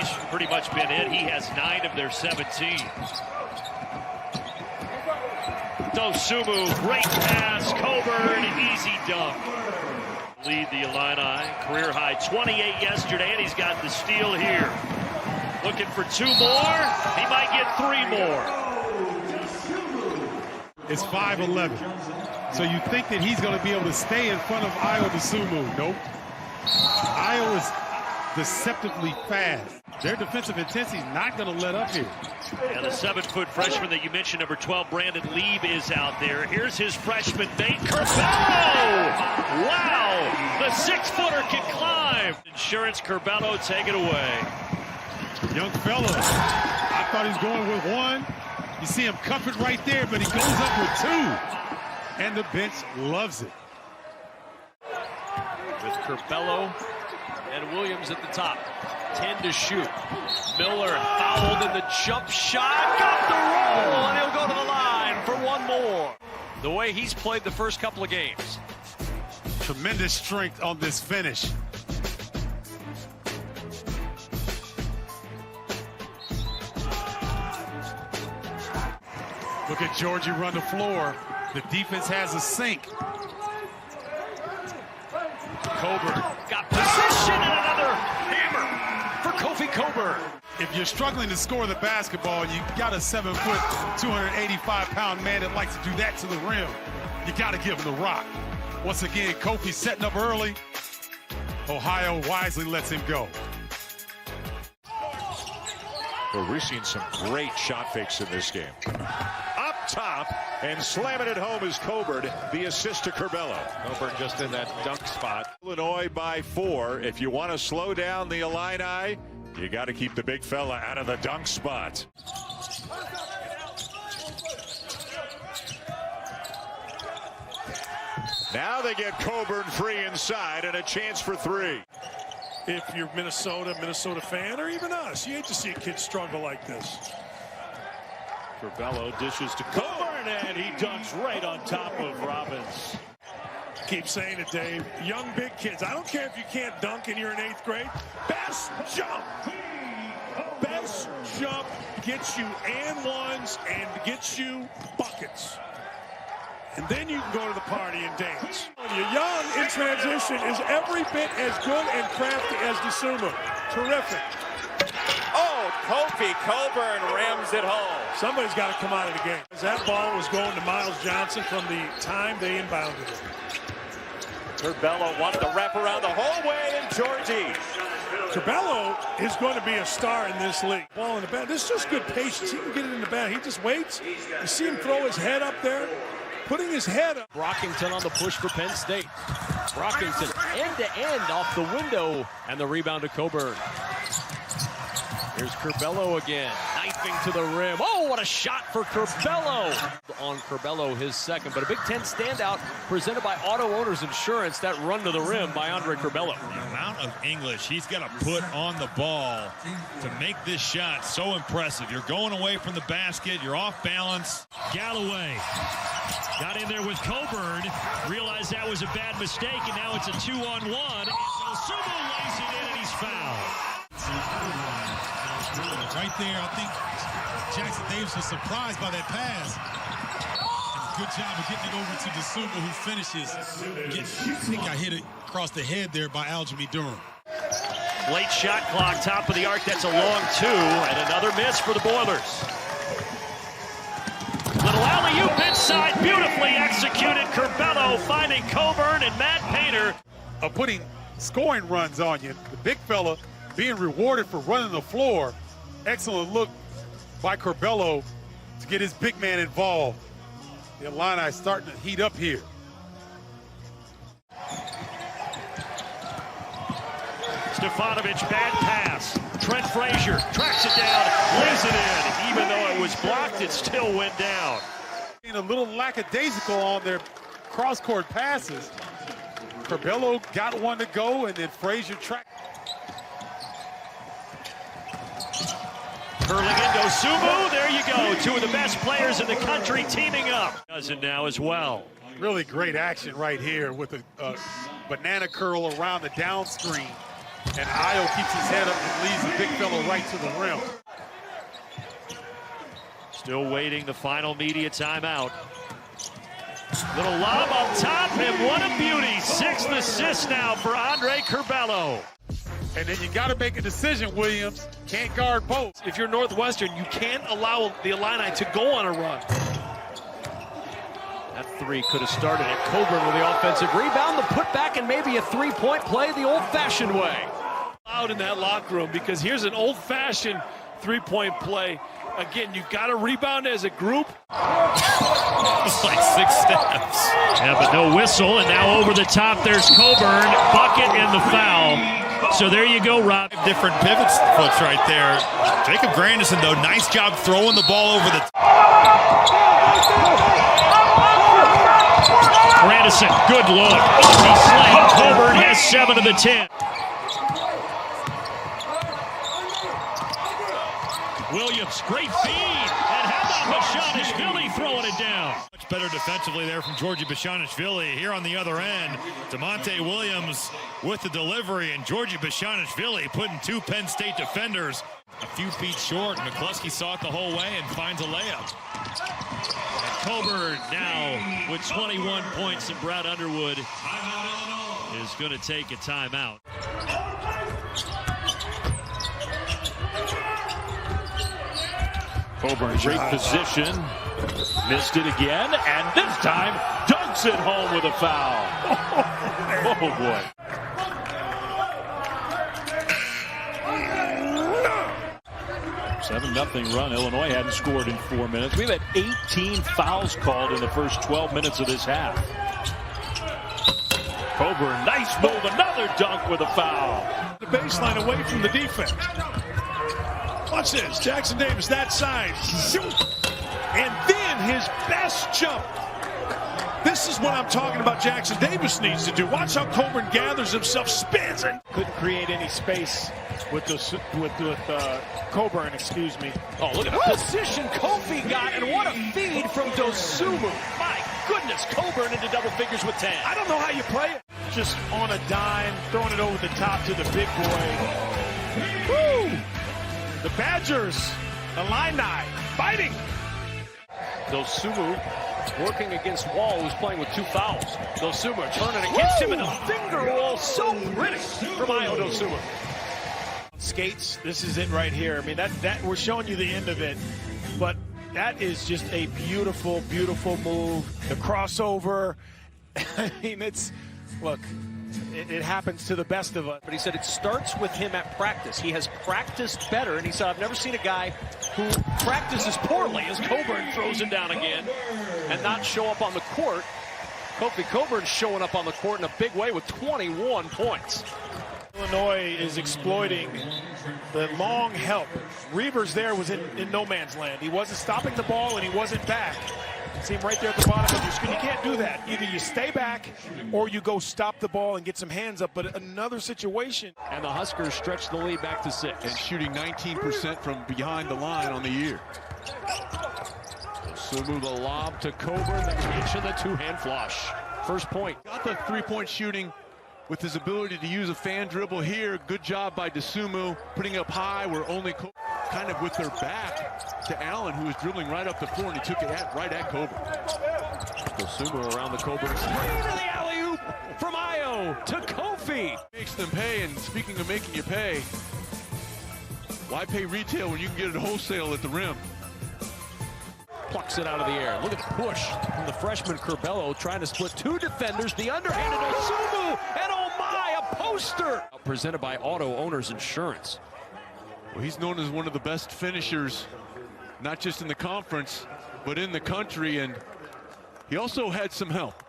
He's pretty much been it. He has 9 of their 17. Dosumu, great pass. Cockburn, easy dunk. Lead the Illini, career high 28 yesterday, and he's got the steal here. Looking for 2 more. He might get 3 more. It's 5'11". So you think that he's going to be able to stay in front of Dosumu. Nope. Iowa's deceptively fast. Their defensive intensity is not going to let up here. And the 7-foot freshman that you mentioned, number 12, Brandon Lieb, is out there. Here's his freshman mate, Curbelo! Wow! The 6-footer can climb. Insurance, Curbelo, take it away. Young fella. I thought he was going with 1. You see him cuff it right there, but he goes up with 2. And the bench loves it. With Curbelo and Williams at the top. 10 to shoot. Miller fouled in the jump shot. Got the roll, and he'll go to the line for 1 more. The way he's played the first couple of games. Tremendous strength on this finish. Look at Georgie run the floor. The defense has a sink. Cockburn got position and another hammer for Cockburn. If you're struggling to score the basketball, you got a 7-foot, 285-pound man that likes to do that to the rim. You got to give him the rock. Once again, Kofi setting up early. Ohio wisely lets him go. Well, we're seeing some great shot fakes in this game. Up top and slamming it home is Cockburn, the assist to Curbelo. Cockburn just in that dunk spot. Illinois by 4. If you want to slow down the Illini, you got to keep the big fella out of the dunk spot. Now they get Cockburn free inside and a chance for 3. If you're Minnesota fan, or even us, you hate to see a kid struggle like this. Curbelo dishes to Cockburn, and he dunks right on top of Robbins. Keep saying it, Dave. Young, big kids. I don't care if you can't dunk and you're in 8th grade. Best jump. Best jump gets you and ones and gets you buckets. And then you can go to the party and dance. You're young in transition is every bit as good and crafty as Dosumu. Terrific. Oh, Cockburn rams it home. Somebody's got to come out of the game. That ball was going to Miles Johnson from the time they inbounded it. Curbelo wanted to wrap around the whole way, and Georgie. Curbelo is going to be a star in this league. Ball in the back. This is just good patience. He can get it in the back. He just waits. You see him throw his head up there. Putting his head up. Brockington on the push for Penn State. Brockington end-to-end off the window, and the rebound to Cockburn. Here's Curbelo again, knifing to the rim. Oh, what a shot for Curbelo! On Curbelo, his second, but a Big Ten standout presented by Auto Owners Insurance. That run to the rim by Andre Curbelo. The amount of English he's got to put on the ball to make this shot so impressive. You're going away from the basket, you're off balance. Galloway got in there with Cockburn, realized that was a bad mistake, and now it's a 2-on-1. And Dosumu lays it in, and he's fouled. Right there, I think Jackson Davis was surprised by that pass. And good job of getting it over to Dosumu, who finishes. I think I hit it across the head there by Aljamain Durham. Late shot clock, top of the arc. That's a long 2, and another miss for the Boilers. Little alley-oop inside, beautifully executed. Curbelo finding Cockburn and Matt Painter. Putting scoring runs on you. The big fella being rewarded for running the floor. Excellent look by Curbelo to get his big man involved. The Illini starting to heat up here. Stefanovic, bad pass. Trent Frazier tracks it down, lays it in. Even though it was blocked, it still went down. A little lackadaisical on their cross-court passes. Curbelo got one to go, and then Frazier tracked. Curling in Dosumu, there you go. 2 of the best players in the country teaming up. Does it now as well. Really great action right here with a banana curl around the down screen. And Io keeps his head up and leads the big fellow right to the rim. Still waiting the final media timeout. Little lob up top, and what a beauty. 6th assist now for Andre Curbelo. And then you got to make a decision, Williams. Can't guard both. If you're Northwestern, you can't allow the Illini to go on a run. That three could have started it. Cockburn with the offensive rebound, the putback, and maybe a three-point play the old-fashioned way. Out in that locker room, because here's an old-fashioned three-point play. Again, you've got to rebound as a group. It's like 6 steps. Yeah, but no whistle, and now over the top, there's Cockburn, bucket, and the foul. So there you go, Rob. Different pivot foots right there. Jacob Grandison, though, nice job throwing the ball over the Grandison, good look. Easy slam. Cockburn has 7 of the 10. Williams, great feed. And how about Bashanishvili throwing it down? much better defensively there from Georgie Bashanishvili. Here on the other end, DeMonte Williams with the delivery, and Georgie Bashanishvili putting 2 Penn State defenders a few feet short. McCluskey saw it the whole way and finds a layup. And Cockburn now with 21 points, and Brad Underwood is going to take a timeout. Cockburn, great position. Missed it again, and this time dunks it home with a foul. Oh, boy. $7-0 run. Illinois hadn't scored in 4 minutes. We've had 18 fouls called in the first 12 minutes of this half. Cockburn, nice move, another dunk with a foul. The baseline away from the defense. Watch this, Jackson Davis that side. And then his best jump. This is what I'm talking about Jackson Davis needs to do. Watch how Cockburn gathers himself, spins it. Couldn't create any space with Cockburn, excuse me. Oh, look at the position Kofi got, and what a feed from Dosunmu. My goodness, Cockburn into double figures with 10. I don't know how you play it. Just on a dime, throwing it over the top to the big boy. Woo! The Badgers, Illini, fighting. Dosunmu working against Wall, who's playing with 2 fouls. Dosunmu turning against him, and a finger roll so pretty from Io Dosunmu. Skates, this is it right here. I mean, that we're showing you the end of it, but that is just a beautiful, beautiful move. The crossover. I mean, look, it happens to the best of us. But he said it starts with him at practice. He has practiced better, and he said, I've never seen a guy who practices poorly as Cockburn throws it down again and not show up on the court. Kofi Cockburn's showing up on the court in a big way with 21 points. Illinois is exploiting the long help. Reavers there was in no man's land. He wasn't stopping the ball, and he wasn't back. See him right there at the bottom of your screen. You can't do that. Either you stay back or you go stop the ball and get some hands up. But another situation. And the Huskers stretch the lead back to 6. And shooting 19% from behind the line on the year. Sumu the lob to Cockburn, the reach and the 2-hand flush. First point. Got the 3-point shooting with his ability to use a fan dribble here. Good job by Dosunmu, putting up high where only kind of with their back to Allen, who was dribbling right up the floor, and he took it right at Cockburn. Dosunmu around the Cockburn screen, and the alley-oop from Io to Kofi. Makes them pay, and speaking of making you pay, why pay retail when you can get it wholesale at the rim? Plucks it out of the air. Look at the push from the freshman Curbelo, trying to split 2 defenders. The underhanded Dosunmu, and oh my, a poster! Presented by Auto Owners Insurance. Well, he's known as one of the best finishers, not just in the conference, but in the country, and he also had some help.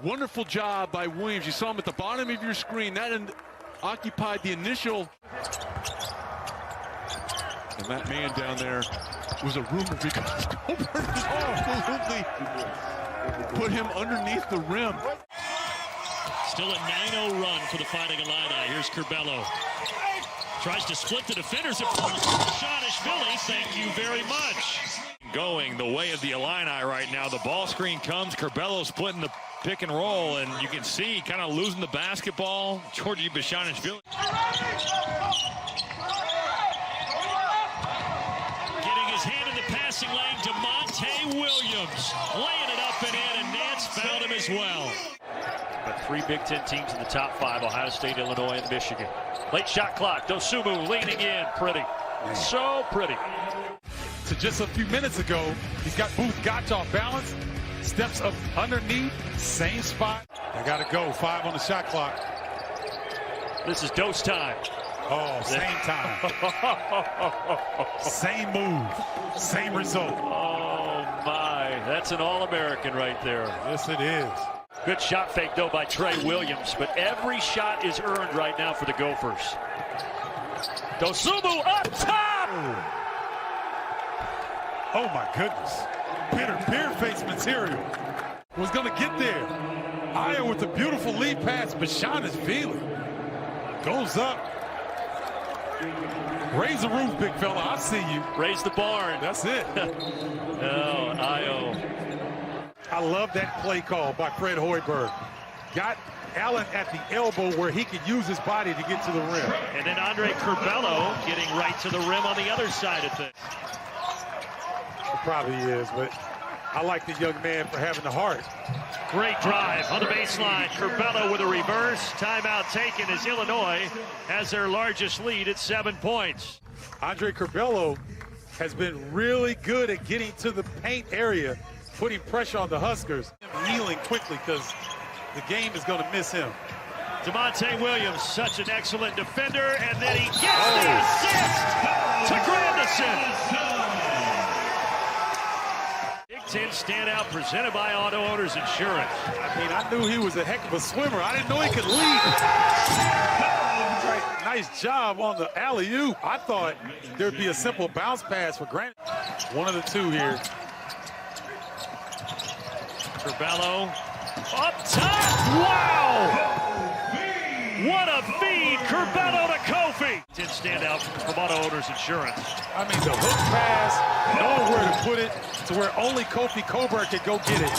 Wonderful job by Williams. You saw him at the bottom of your screen. That occupied the initial. And that man down there was a rumor because Cockburn absolutely put him underneath the rim. Still a 9-0 run for the Fighting Illini. Here's Curbelo. Tries to split the defenders. It falls to Bashanishvili. Thank you very much. Going the way of the Illini right now. The ball screen comes. Curbelo splitting the pick and roll, and you can see kind of losing the basketball. Georgie Bashanishvili. passing lane, DeMonte Williams laying it up and in, and Nance found him as well. Got 3 Big Ten teams in the top 5, Ohio State, Illinois, and Michigan. Late shot clock, Dosunmu leaning in, pretty. So pretty. To just a few minutes ago, he's got Booth Gotch off balance, steps up underneath, same spot. I gotta go, 5 on the shot clock. This is dose time. Oh, same time. Same move, same result. Oh my, that's an All-American right there. Yes, it is. Good shot fake though by Trey Williams, but every shot is earned right now for the Gophers. Dosunmu up top! Oh my goodness. Beard face material. Was gonna get there. Aya with a beautiful lead pass, Bashan is feeling. Goes up. Raise the roof, big fella. I see you. Raise the barn. That's it. Oh, Io. I love that play call by Fred Hoiberg. Got Allen at the elbow where he could use his body to get to the rim. And then Andre Curbelo getting right to the rim on the other side of things. It probably is, but I like the young man for having the heart. Great drive on the baseline. Curbelo with a reverse. Timeout taken as Illinois has their largest lead at 7 points. Andre Curbelo has been really good at getting to the paint area, putting pressure on the Huskers. Kneeling quickly because the game is going to miss him. DeMonte Williams, such an excellent defender, and then he gets the assist to Grandison. Big Ten standout presented by Auto Owners Insurance. I mean, I knew he was a heck of a swimmer. I didn't know he could lead. Right, nice job on the alley-oop. I thought there'd be a simple bounce pass for Grant. One of the two here. Curbelo up top. Wow! What a feed. Curbelo to Kofi. 10 standout from Auto Owners Insurance. I mean, the hook pass, knowing where to put it to where only Kofi Cockburn could go get it.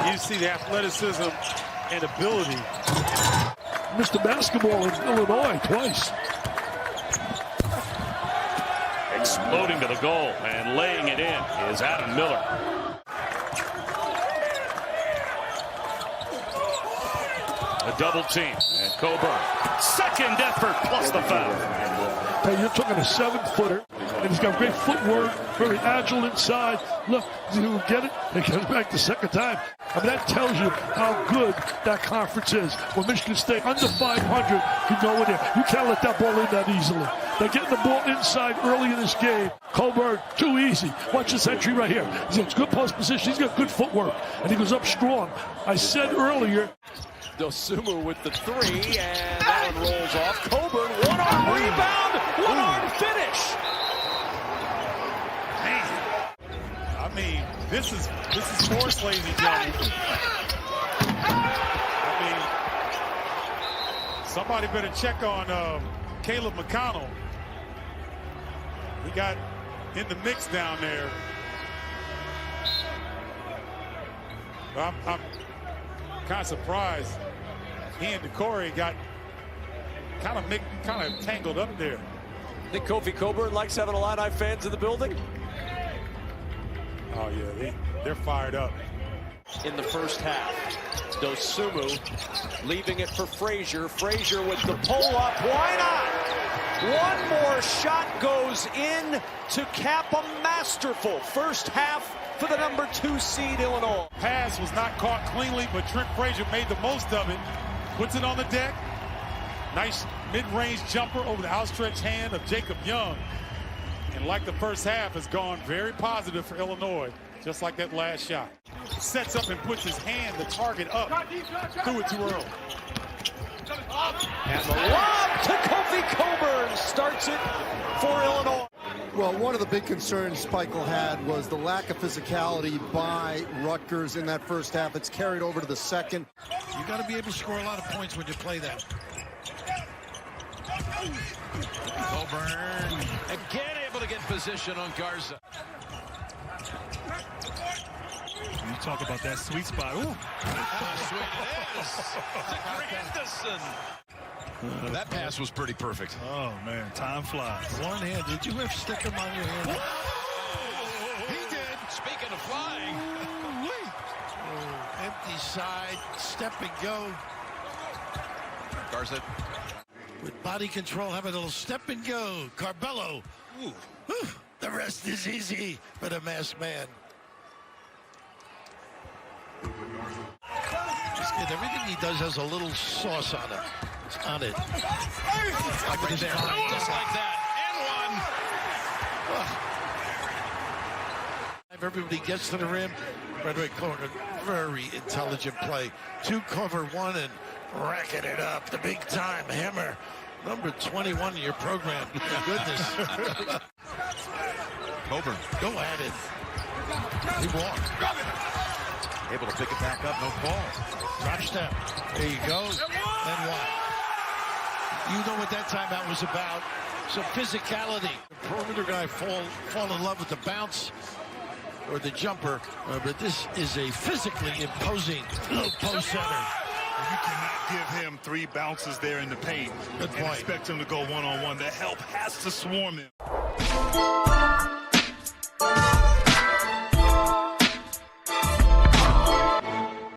You see the athleticism and ability. Mr. Basketball in Illinois twice. Exploding to the goal and laying it in is Adam Miller. A double team, and Cockburn. Second effort plus the foul. Hey, you're talking a 7-footer, and he's got great footwork, very agile inside. Look, he'll get it, and he comes back the second time. I mean, that tells you how good that conference is. When Michigan State under 500 can go in there, you can't let that ball in that easily. They're getting the ball inside early in this game. Cockburn, too easy. Watch this entry right here. He's got good post position. He's got good footwork, and he goes up strong. I said earlier, Dosunmu with the 3, and that one rolls off. Cockburn, one-arm rebound, one-arm finish. Man, I mean, this is sports, ladies and gentlemen. I mean, somebody better check on Caleb McConnell. He got in the mix down there. I'm kind of surprised. He and Decore got kind of tangled up there. Think Kofi Cockburn likes having Illini fans in the building? Oh yeah, they're fired up. In the first half, Dosunmu leaving it for Frazier. Frazier with the pull-up. Why not? One more shot goes in to cap a masterful first half for the number 2 seed Illinois. Pass was not caught cleanly, but Trent Frazier made the most of it. Puts it on the deck. Nice mid-range jumper over the outstretched hand of Jacob Young. And like the first half, has gone very positive for Illinois, just like that last shot. Sets up and puts his hand, the target up. Threw it too early. And the lob to Kofi Cockburn starts it for Illinois. Well, one of the big concerns Speichel had was the lack of physicality by Rutgers in that first half. It's carried over to the second. You got to be able to score a lot of points when you play that. Cockburn again able to get position on Garza. You talk about that sweet spot. Ooh. How sweet it is to Grandison. That pass was pretty perfect. Oh, man, time flies. One hand. Did you have stick him on your hand? Speaking of flying. Empty side, step and go. Garza. With body control, have a little step and go. Curbelo. Ooh. Whew. The rest is easy for the masked man. This kid, everything he does has a little sauce on it. On it. Like right there. Just like that. And one. Everybody gets to the rim. Right away, corner. Very intelligent play. 2 cover 1 and racking it up. The big time hammer. Number 21 in your program. My goodness. Cockburn. Go at it. He walked. Able to pick it back up. No call. Drop step. There you go. And what? You know what that timeout was about. Some physicality. The perimeter guy fall in love with the bounce or the jumper, but this is a physically imposing low post center. You cannot give him 3 bounces there in the paint and expect him to go one-on-one. The help has to swarm him.